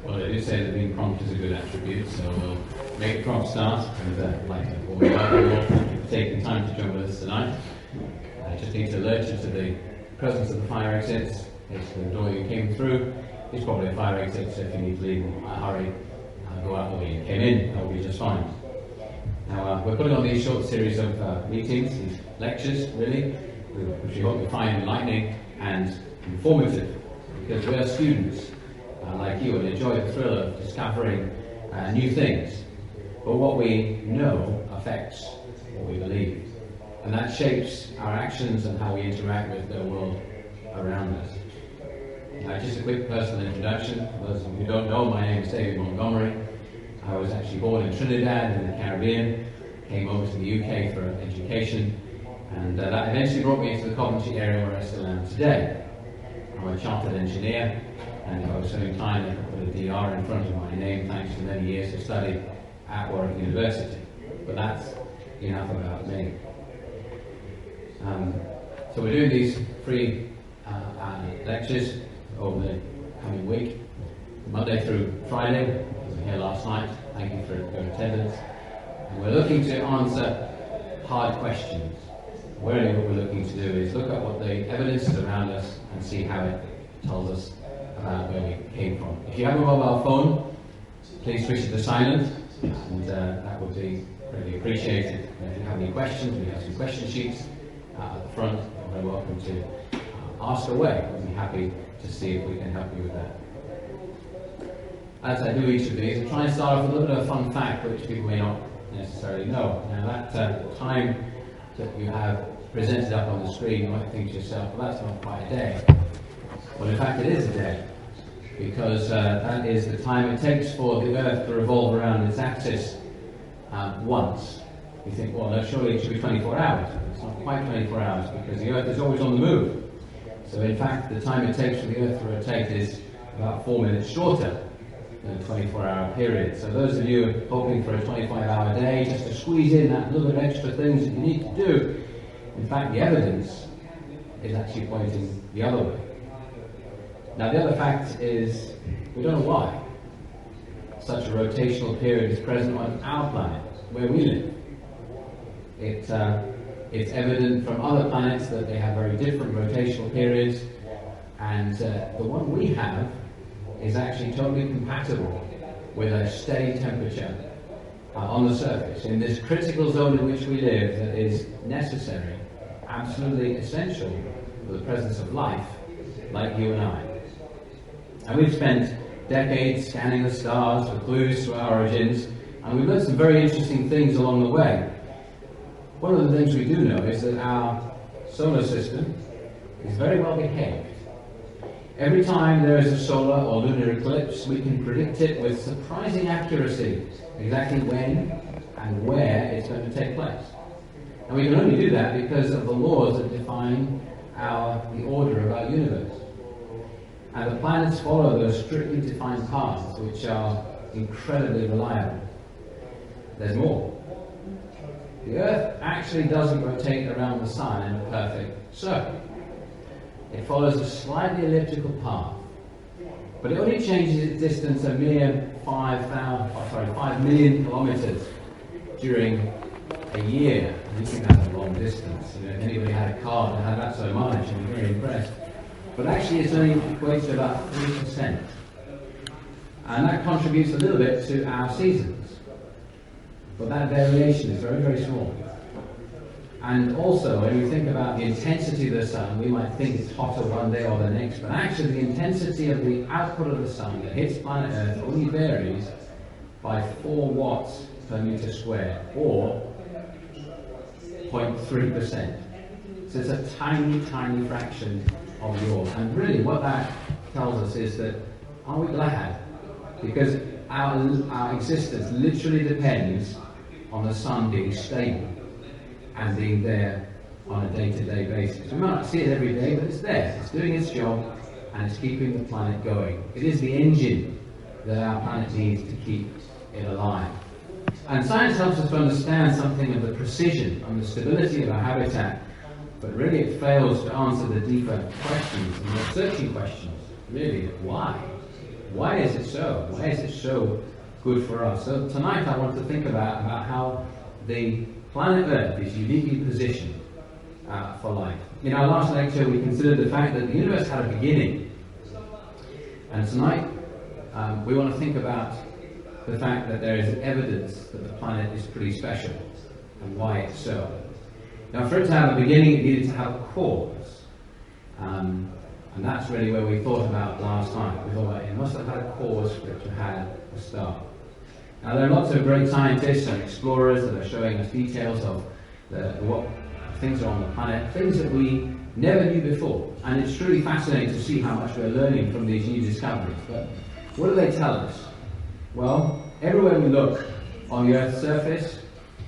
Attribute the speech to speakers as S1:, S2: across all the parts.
S1: Well, I do say that being prompt is a good attribute, so we'll make a prompt start. And like I always like, thank you for taking time to join with us tonight. I just need to alert you to the presence of the fire exits. It's the door you came through. It's probably a fire exit, so if you need to leave in a hurry, go out the way you came in. That will be just fine. Now, we're putting on these short series of meetings, these lectures, really, which we hope you find enlightening and informative, because we are students like you and enjoy the thrill of discovering new things. But what we know affects what we believe, and that shapes our actions and how we interact with the world around us. Just a quick personal introduction. For those of you who don't know, my name is David Montgomery. I was actually born in Trinidad in the Caribbean, came over to the UK for education, and that eventually brought me into the Coventry area where I still am today. I'm a chartered engineer, and if I was spending time, I could put a DR in front of my name thanks to many years of study at Coventry University. But that's enough about me. So we're doing these free lectures over the coming week, Monday through Friday. We were here last night. Thank you for your attendance. And we're looking to answer hard questions. Really what we're looking to do is look at what the evidence is around us and see how it tells us about where we came from. If you have a mobile phone, please switch it to silent, and that would be really appreciated. And if you have any questions, we have some question sheets at the front. You're very welcome to ask away. We'll be happy to see if we can help you with that. As I do each of these, I'll try and start off with a little bit of a fun fact which people may not necessarily know. Now that time that you have presented up on the screen, you might think to yourself, well, that's not quite a day. Well, in fact, it is a day, because that is the time it takes for the Earth to revolve around its axis once. You think, well, no, surely it should be 24 hours. It's not quite 24 hours, because the Earth is always on the move. So in fact, the time it takes for the Earth to rotate is about 4 minutes shorter than a 24-hour period. So those of you hoping for a 25-hour day, just to squeeze in that little bit of extra things that you need to do, in fact, the evidence is actually pointing the other way. Now, the other fact is, we don't know why such a rotational period is present on our planet, where we live. It's evident from other planets that they have very different rotational periods, and the one we have is actually totally compatible with a steady temperature on the surface, in this critical zone in which we live that is necessary, absolutely essential for the presence of life like you and I. And we've spent decades scanning the stars for clues to our origins, and we've learned some very interesting things along the way. One of the things we do know is that our solar system is very well behaved. Every time there is a solar or lunar eclipse, we can predict it with surprising accuracy, exactly when and where it's going to take place. And we can only do that because of the laws that define the order of our universe. And the planets follow those strictly defined paths, which are incredibly reliable. There's more. The Earth actually doesn't rotate around the Sun in a perfect circle. It follows a slightly elliptical path, but it only changes its distance a mere 5 million kilometers during a year. You think that's a long distance. You know, if anybody had a car that had that so much, I'd be very impressed. But actually, it's only equates to about 3%, and that contributes a little bit to our seasons. But that variation is very, very small. And also, when we think about the intensity of the sun, we might think it's hotter one day or the next, but actually the intensity of the output of the sun that hits planet Earth only varies by 4 watts per meter squared, or 0.3%. So it's a tiny, tiny fraction of yours. And really what that tells us is that, are we glad? Because our existence literally depends on the sun being stable and being there on a day-to-day basis. We might not see it every day, but it's there. It's doing its job, and it's keeping the planet going. It is the engine that our planet needs to keep it alive. And science helps us to understand something of the precision and the stability of our habitat, but really it fails to answer the deeper questions, and the searching questions, really, why? Why is it so? Why is it so good for us? So tonight I want to think about how the planet Earth is uniquely positioned for life. In our last lecture we considered the fact that the universe had a beginning. And tonight we want to think about the fact that there is evidence that the planet is pretty special and why it's so. Now, for it to have a beginning, it needed to have a cause. And that's really where we thought about last time. We thought it must have had a cause for it to have a start. Now, there are lots of great scientists and explorers that are showing us details of what things are on the planet, things that we never knew before. And it's truly fascinating to see how much we're learning from these new discoveries. But what do they tell us? Well, everywhere we look on the Earth's surface,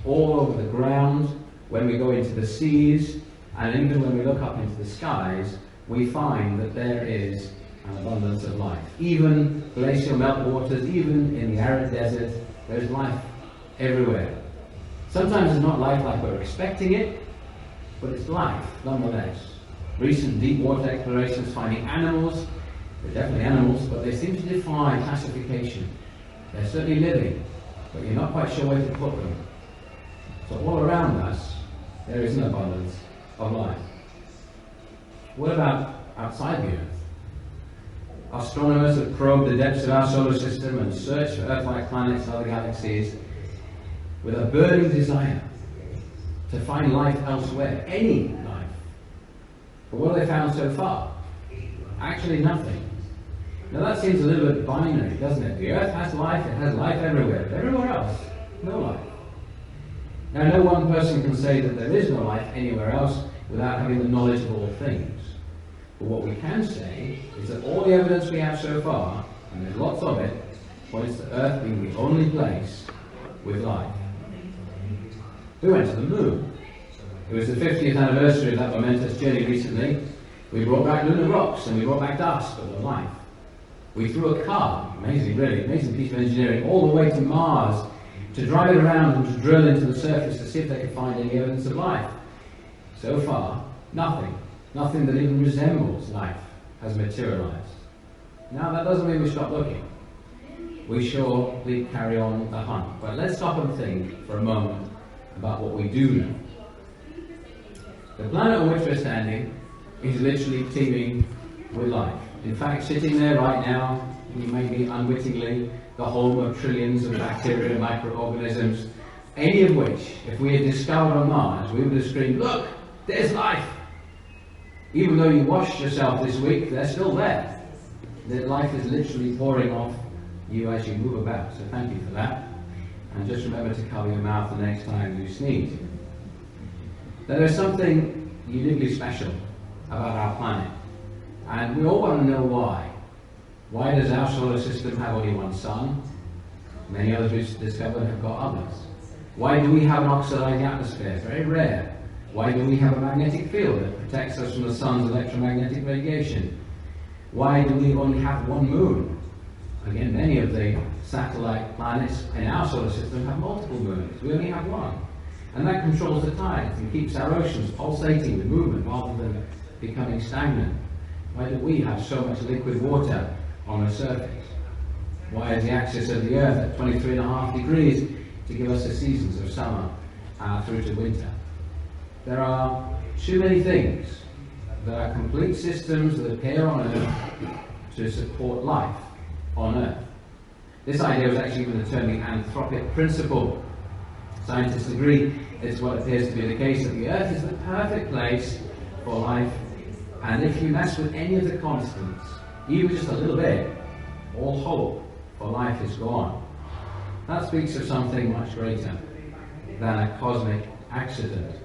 S1: all over the ground, when we go into the seas, and even when we look up into the skies, we find that there is an abundance of life. Even glacial meltwaters, even in the arid desert, there's life everywhere. Sometimes it's not life like we're expecting it, but it's life nonetheless. Recent deep water explorations finding animals, they're definitely animals, but they seem to defy classification. They're certainly living, but you're not quite sure where to put them. So all around us, there is an abundance of life. What about outside the Earth? Astronomers have probed the depths of our solar system and searched for Earth-like planets and other galaxies with a burning desire to find life elsewhere, any life. But what have they found so far? Actually nothing. Now that seems a little bit binary, doesn't it? The Earth has life, it has life everywhere, but everywhere else, no life. Now no one person can say that there is no life anywhere else without having the knowledge of all things. But what we can say is that all the evidence we have so far, and there's lots of it, points to Earth being the only place with life. We went to the moon. It was the 50th anniversary of that momentous journey recently. We brought back lunar rocks and we brought back dust, but no life. We flew a car, amazing really, amazing piece of engineering, all the way to Mars to drive it around and to drill into the surface to see if they could find any evidence of life. So far, nothing. Nothing that even resembles life has materialized. Now that doesn't mean we stop looking. We surely carry on the hunt. But let's stop and think for a moment about what we do know. The planet on which we're standing is literally teeming with life. In fact, sitting there right now, we may be unwittingly the home of trillions of bacteria and microorganisms, any of which, if we had discovered on Mars, we would have screamed, "Look, there's life!" Even though you washed yourself this week, they're still there. That life is literally pouring off you as you move about. So thank you for that. And just remember to cover your mouth the next time you sneeze. Now, there's something uniquely special about our planet. And we all want to know why. Why does our solar system have only one sun? Many others we've discovered have got others. Why do we have an oxidizing atmosphere? Very rare. Why do we have a magnetic field that protects us from the sun's electromagnetic radiation? Why do we only have one moon? Again, many of the satellite planets in our solar system have multiple moons. We only have one. And that controls the tides and keeps our oceans pulsating with movement rather than becoming stagnant. Why do we have so much liquid water on the surface? Why is the axis of the Earth at 23.5 degrees to give us the seasons of summer through to winter? There are too many things. There are complete systems that appear on Earth to support life on Earth. This idea was actually given the term the anthropic principle. Scientists agree it's what appears to be the case, that the Earth is the perfect place for life, and if you mess with any of the constants, even just a little bit, all hope for life is gone. That speaks of something much greater than a cosmic accident.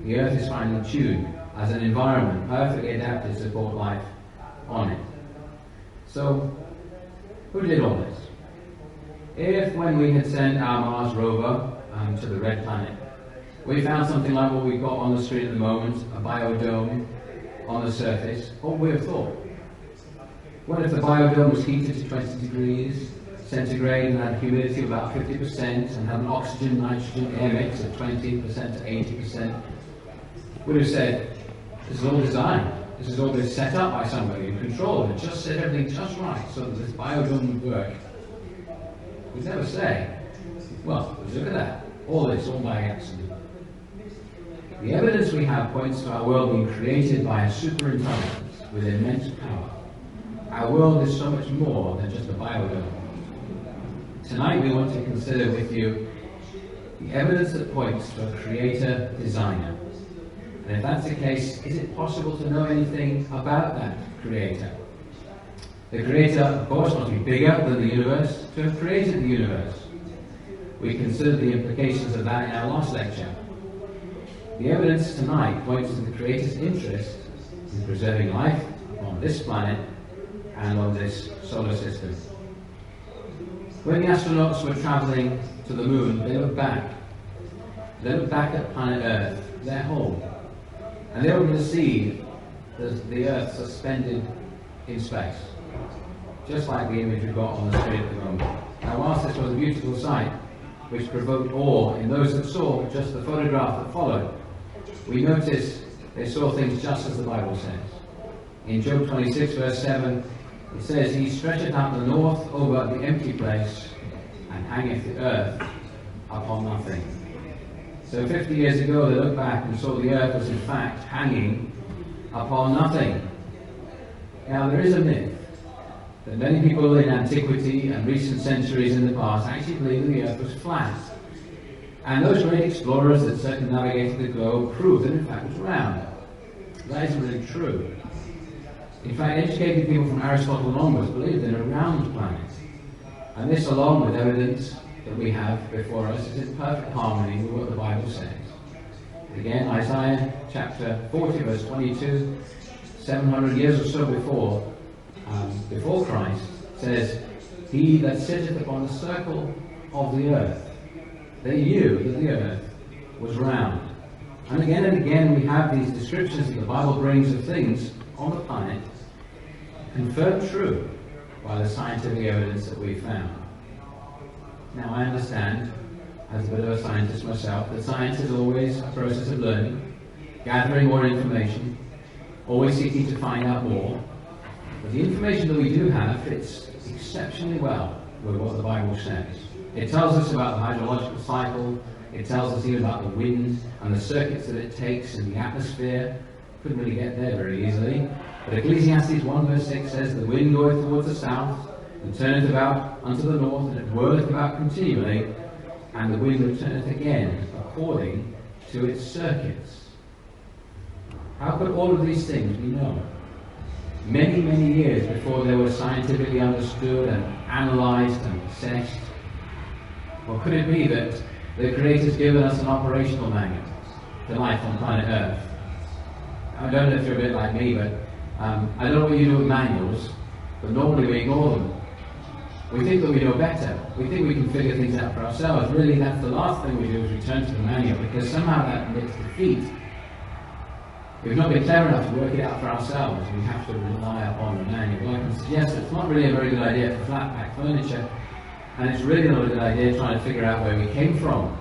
S1: The Earth is finely tuned as an environment perfectly adapted to support life on it. So, who did all this? If, when we had sent our Mars rover to the red planet, we found something like what we've got on the screen at the moment, a biodome on the surface, what would we have thought? What if the biodome was heated to 20 degrees centigrade and had humidity of about 50% and had an oxygen-nitrogen air mix of 20% to 80%? We'd have said, this is all design. This has all been set up by somebody and controlled and just set everything just right so that this biodome would work. We never say, well, look at that. All this, all by accident. The evidence we have points to our world being created by a superintelligence with immense power. Our world is so much more than just a biodome. Tonight we want to consider with you the evidence that points to a creator-designer. And if that's the case, is it possible to know anything about that creator? The creator, of course, must be bigger than the universe to have created the universe. We considered the implications of that in our last lecture. The evidence tonight points to the creator's interest in preserving life on this planet and on this solar system. When the astronauts were traveling to the moon, they looked back. They looked back at planet Earth, their home, and they were able to see the Earth suspended in space, just like the image we've got on the screen at the moment. Now, whilst this was a beautiful sight, which provoked awe in those that saw just the photograph that followed, we notice they saw things just as the Bible says. In Job 26, verse 7, it says, "He stretcheth out the north over the empty place, and hangeth the earth upon nothing." So 50 years ago they looked back and saw the earth was in fact hanging upon nothing. Now there is a myth that many people in antiquity and recent centuries in the past actually believed the earth was flat. And those great explorers that circumnavigated the globe proved that in fact it was round. That isn't really true. In fact, educated people from Aristotle onwards believed in a round planet. And this, along with evidence that we have before us, is in perfect harmony with what the Bible says. Again, Isaiah chapter 40, verse 22, 700 years or so before Christ, says, "He that sitteth upon the circle of the earth." They knew that the earth was round. And again we have these descriptions that the Bible brings of things on the planet confirmed true by the scientific evidence that we found. Now I understand, as a bit of a scientist myself, that science is always a process of learning, gathering more information, always seeking to find out more. But the information that we do have fits exceptionally well with what the Bible says. It tells us about the hydrological cycle, it tells us even about the wind and the circuits that it takes in the atmosphere. Couldn't really get there very easily. But Ecclesiastes 1 verse 6 says, "The wind goeth towards the south, and turneth about unto the north, and it whirleth about continually, and the wind returneth again according to its circuits." How could all of these things be known? Many, many years before they were scientifically understood and analysed and assessed. Or could it be that the Creator's given us an operational manual to life on planet Earth? I don't know if you're a bit like me, but I don't know what you do with manuals, but normally we ignore them. We think that we know better. We think we can figure things out for ourselves. Really, that's the last thing we do, is return to the manual, because somehow that admits defeat. We've not been clever enough to work it out for ourselves. We have to rely upon the manual. Well, I can suggest it's not really a very good idea for flat pack furniture, and it's really not a good idea trying to figure out where we came from.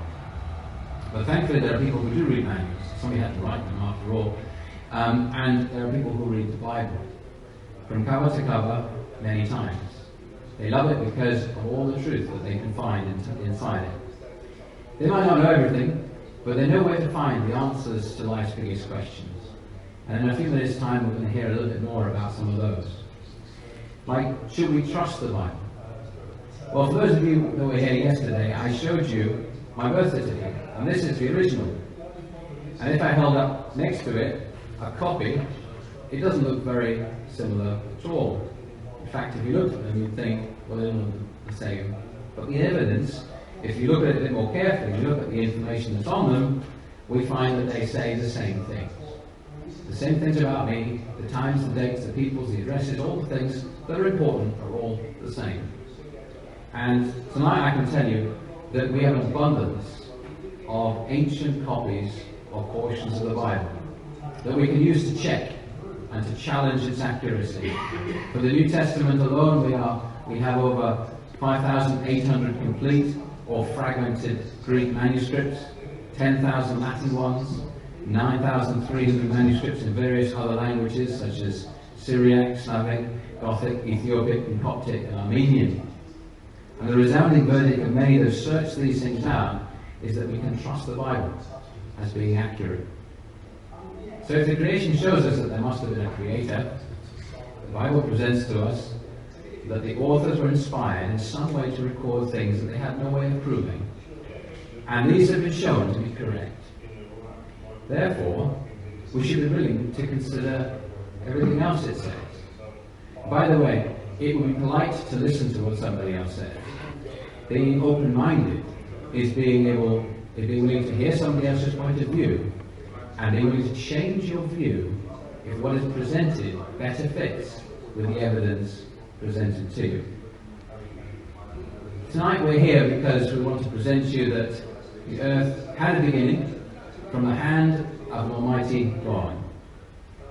S1: But thankfully there are people who do read manuals. Somebody had to write them after all. And there are people who read the Bible from cover to cover many times. They love it because of all the truth that they can find inside it. They might not know everything, but they know where to find the answers to life's biggest questions. And in a few minutes' time we're going to hear a little bit more about some of those. Like, should we trust the Bible? Well, for those of you that were here yesterday, I showed you my birth certificate, and this is the original. And if I held up next to it a copy, it doesn't look very similar at all. In fact, if you looked at them, you'd think, well, they don't look the same. But the evidence, if you look at it a bit more carefully, you look at the information that's on them, we find that they say the same things. The same things about me, the times, the dates, the peoples, the addresses, all the things that are important are all the same. And tonight I can tell you that we have an abundance of ancient copies of portions of the Bible that we can use to check and to challenge its accuracy. For the New Testament alone, we have over 5,800 complete or fragmented Greek manuscripts, 10,000 Latin ones, 9,300 manuscripts in various other languages such as Syriac, Slavic, Gothic, Ethiopic, and Coptic, and Armenian. And the resounding verdict of many that have searched these things out is that we can trust the Bible as being accurate. So if the creation shows us that there must have been a creator, the Bible presents to us that the authors were inspired in some way to record things that they had no way of proving. And these have been shown to be correct. Therefore, we should be willing to consider everything else it says. By the way, it would be polite to listen to what somebody else says. Being open-minded is being willing to hear somebody else's point of view and being willing to change your view if what is presented better fits with the evidence presented to you. Tonight we're here because we want to present to you that the earth had a beginning from the hand of an almighty God.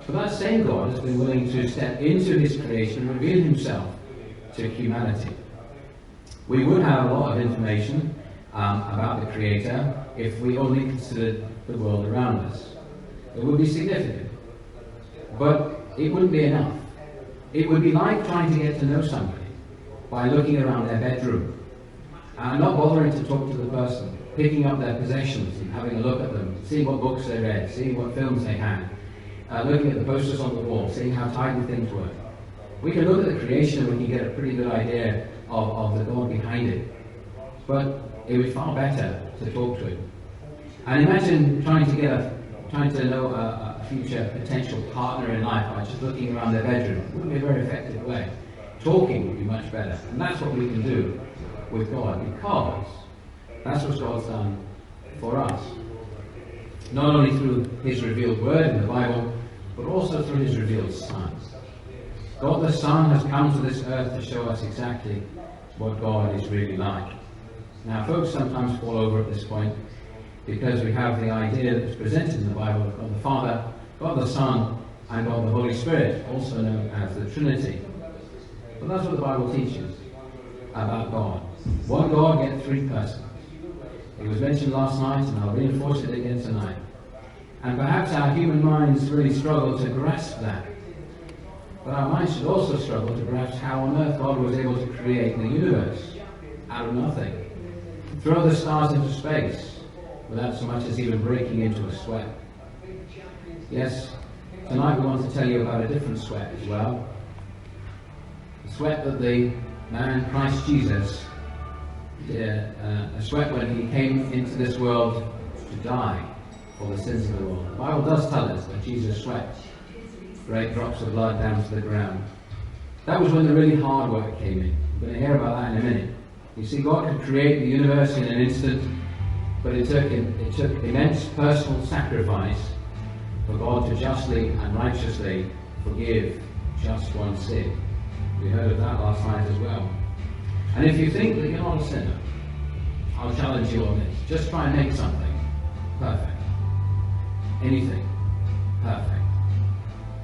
S1: But that same God has been willing to step into his creation and reveal himself to humanity. We would have a lot of information about the Creator if we only considered the world around us. It would be significant, but it wouldn't be enough. It would be like trying to get to know somebody by looking around their bedroom and not bothering to talk to the person, picking up their possessions and having a look at them, seeing what books they read, seeing what films they had, looking at the posters on the wall, seeing how tidy things were. We can look at the creation and we can get a pretty good idea of the God behind it. But it would be far better to talk to him. And imagine trying to know a future potential partner in life by just looking around their bedroom. It wouldn't be a very effective way. Talking would be much better. And that's what we can do with God, because that's what God's done for us. Not only through his revealed word in the Bible, but also through his revealed Son. God the Son has come to this earth to show us exactly what God is really like. Now, folks sometimes fall over at this point because we have the idea that's presented in the Bible of God the Father, God the Son, and God the Holy Spirit, also known as the Trinity. But that's what the Bible teaches about God. One God, yet three persons. It was mentioned last night, and I'll reinforce it again tonight. And perhaps our human minds really struggle to grasp that. But our minds should also struggle to grasp how on earth God was able to create the universe out of nothing. Throw the stars into space without so much as even breaking into a sweat. Yes, tonight we want to tell you about a different sweat as well. The sweat that the man Christ Jesus a sweat when he came into this world to die for the sins of the world. The Bible does tell us that Jesus sweat great drops of blood down to the ground. That was when the really hard work came in. We're going to hear about that in a minute. You see, God could create the universe in an instant, but it took immense personal sacrifice for God to justly and righteously forgive just one sin. We heard of that last night as well. And if you think that you're not a sinner, I'll challenge you on this. Just try and make something perfect. Anything perfect.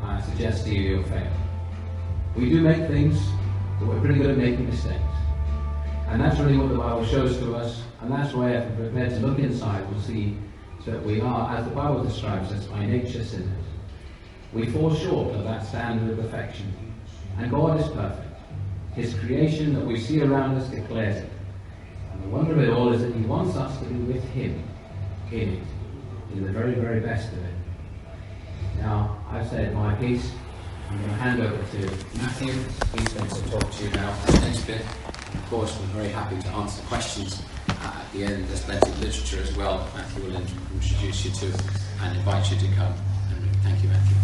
S1: I suggest to you you'll fail. We do make things, but we're pretty good at making mistakes. And that's really what the Bible shows to us, and that's why if we're prepared to look inside, we'll see that we are, as the Bible describes us, by nature sinners. We fall short of that standard of perfection. And God is perfect. His creation that we see around us declares it. And the wonder of it all is that he wants us to be with him in it, in the very, very best of it. Now, I've said my piece. I'm going to hand over to Matthew. He's going to talk to you now for the next bit. And of course, we're very happy to answer questions at the end. There's plenty of literature as well. Matthew will introduce you to and invite you to come. And thank you, Matthew.